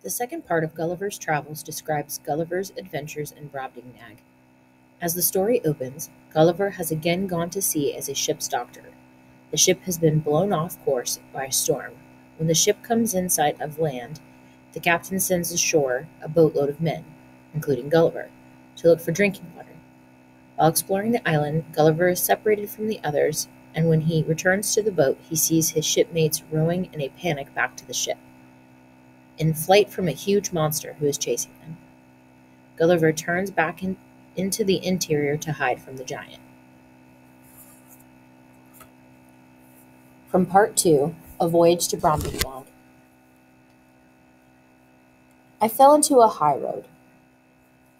The second part of Gulliver's Travels describes Gulliver's adventures in Brobdingnag. As the story opens, Gulliver has again gone to sea as a ship's doctor. The ship has been blown off course by a storm. When the ship comes in sight of land, the captain sends ashore a boatload of men, including Gulliver, to look for drinking water. While exploring the island, Gulliver is separated from the others, and when he returns to the boat, he sees his shipmates rowing in a panic back to the ship, in flight from a huge monster who is chasing them. Gulliver turns back into the interior to hide from the giant. From Part 2, A Voyage to Brobdingnag. I fell into a high road,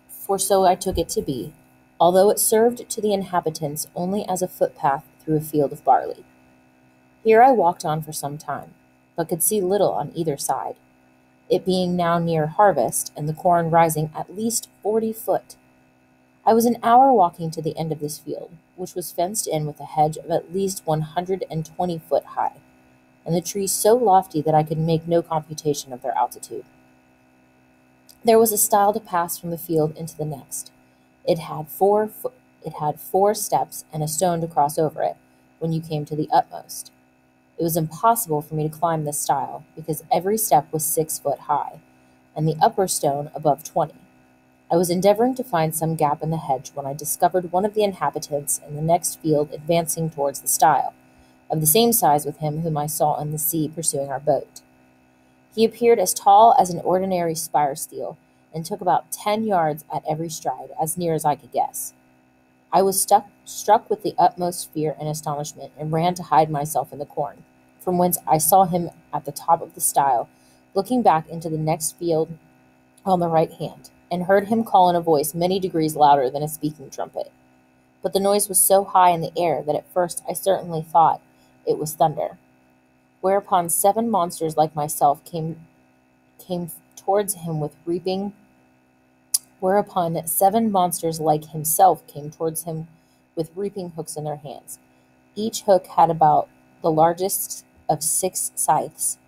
for so I took it to be, although it served to the inhabitants only as a footpath through a field of barley. Here I walked on for some time, but could see little on either side, it being now near harvest, and the corn rising at least 40 foot. I was an hour walking to the end of this field, which was fenced in with a hedge of at least 120 foot high, and the trees so lofty that I could make no computation of their altitude. There was a stile to pass from the field into the next. It had four steps and a stone to cross over it when you came to the utmost. It was impossible for me to climb this stile, because every step was 6 foot high, and the upper stone above 20. I was endeavoring to find some gap in the hedge when I discovered one of the inhabitants in the next field advancing towards the stile, of the same size with him whom I saw in the sea pursuing our boat. He appeared as tall as an ordinary spire steel, and took about 10 yards at every stride, as near as I could guess. I was struck with the utmost fear and astonishment, and ran to hide myself in the corn, from whence I saw him at the top of the stile, looking back into the next field on the right hand, and heard him call in a voice many degrees louder than a speaking trumpet. But the noise was so high in the air that at first I certainly thought it was thunder. Whereupon 7 monsters like myself came towards him with reaping Whereupon 7 monsters like himself came towards him with reaping hooks in their hands. Each hook had about the largest of 6 scythes.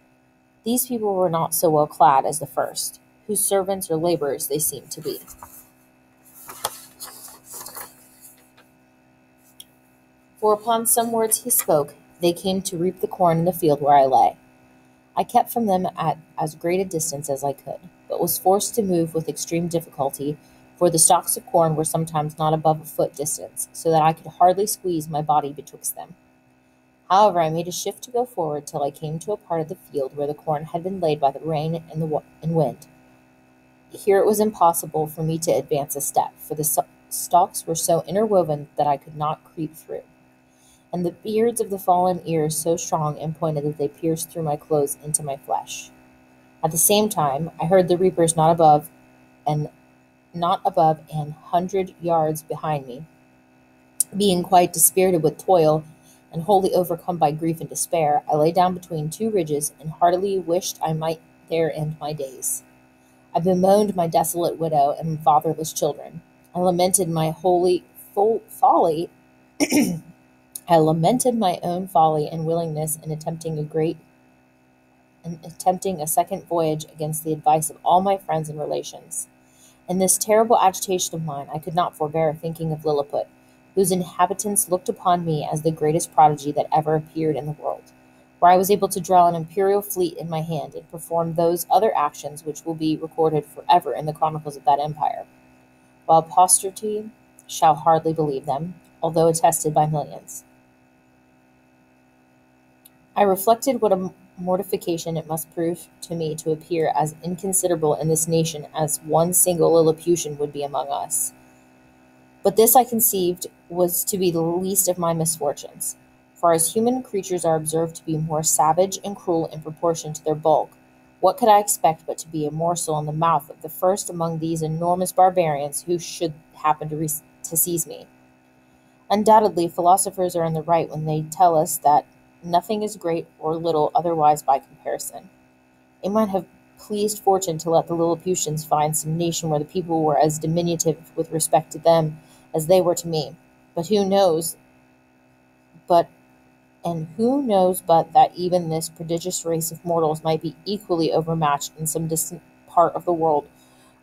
These people were not so well clad as the first, whose servants or laborers they seemed to be. For upon some words he spoke, they came to reap the corn in the field where I lay. I kept from them at as great a distance as I could, but was forced to move with extreme difficulty, for the stalks of corn were sometimes not above a foot distance, so that I could hardly squeeze my body betwixt them. However, I made a shift to go forward till I came to a part of the field where the corn had been laid by the rain and wind. Here it was impossible for me to advance a step, for the stalks were so interwoven that I could not creep through, and the beards of the fallen ears so strong and pointed that they pierced through my clothes into my flesh. At the same time, I heard the reapers not above an 100 yards behind me. Being quite dispirited with toil, and wholly overcome by grief and despair, I lay down between 2 ridges, and heartily wished I might there end my days. I bemoaned my desolate widow and fatherless children. I lamented my folly. I lamented my own folly and willingness in attempting a second voyage against the advice of all my friends and relations. In this terrible agitation of mine, I could not forbear thinking of Lilliput, whose inhabitants looked upon me as the greatest prodigy that ever appeared in the world, where I was able to draw an imperial fleet in my hand and perform those other actions which will be recorded forever in the chronicles of that empire, while posterity shall hardly believe them, although attested by millions. I reflected what a mortification it must prove to me to appear as inconsiderable in this nation as one single Lilliputian would be among us. But this I conceived was to be the least of my misfortunes, for as human creatures are observed to be more savage and cruel in proportion to their bulk, what could I expect but to be a morsel in the mouth of the first among these enormous barbarians who should happen to seize me? Undoubtedly, philosophers are in the right when they tell us that nothing is great or little otherwise by comparison. It might have pleased fortune to let the Lilliputians find some nation where the people were as diminutive with respect to them as they were to me. Who knows but that even this prodigious race of mortals might be equally overmatched in some distant part of the world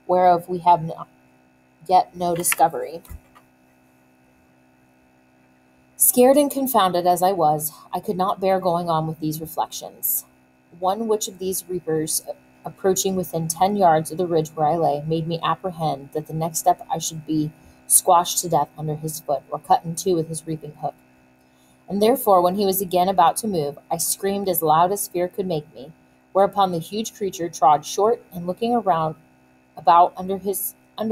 whereof we have yet no discovery. Scared and confounded as I was, I could not bear going on with these reflections. One which of these reapers, approaching within 10 yards of the ridge where I lay, made me apprehend that the next step I should be squashed to death under his foot, or cut in two with his reaping hook. And therefore, when he was again about to move, I screamed as loud as fear could make me, whereupon the huge creature trod short, and looking around about under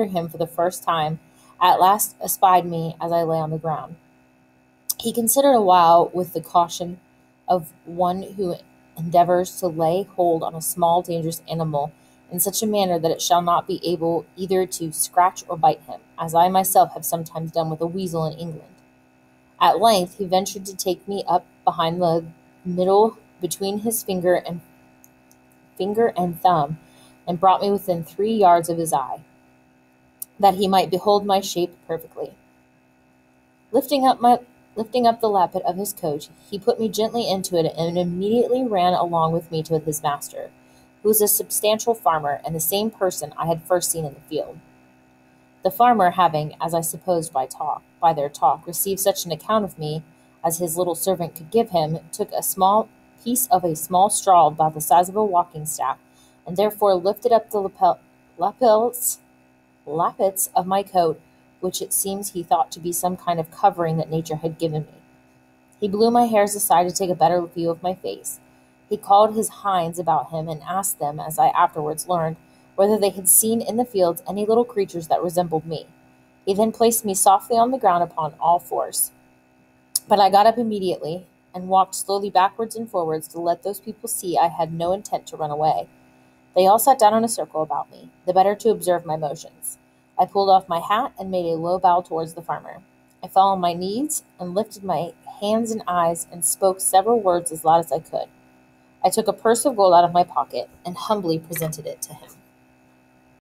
him for the first time, at last espied me as I lay on the ground. He considered a while with the caution of one who endeavors to lay hold on a small dangerous animal in such a manner that it shall not be able either to scratch or bite him, as I myself have sometimes done with a weasel in England. At length he ventured to take me up behind the middle between his finger and thumb, and brought me within 3 yards of his eye, that he might behold my shape perfectly. Lifting up the lappet of his coat, he put me gently into it, and immediately ran along with me to his master, who was a substantial farmer, and the same person I had first seen in the field. The farmer, having, as I supposed by their talk, received such an account of me as his little servant could give him, took a small piece of a small straw about the size of a walking staff, and therefore lifted up the lappets of my coat, which it seems he thought to be some kind of covering that nature had given me. He blew my hairs aside to take a better view of my face. He called his hinds about him, and asked them, as I afterwards learned, whether they had seen in the fields any little creatures that resembled me. He then placed me softly on the ground upon all fours. But I got up immediately, and walked slowly backwards and forwards to let those people see I had no intent to run away. They all sat down in a circle about me, the better to observe my motions. I pulled off my hat and made a low bow towards the farmer. I fell on my knees and lifted my hands and eyes and spoke several words as loud as I could. I took a purse of gold out of my pocket and humbly presented it to him.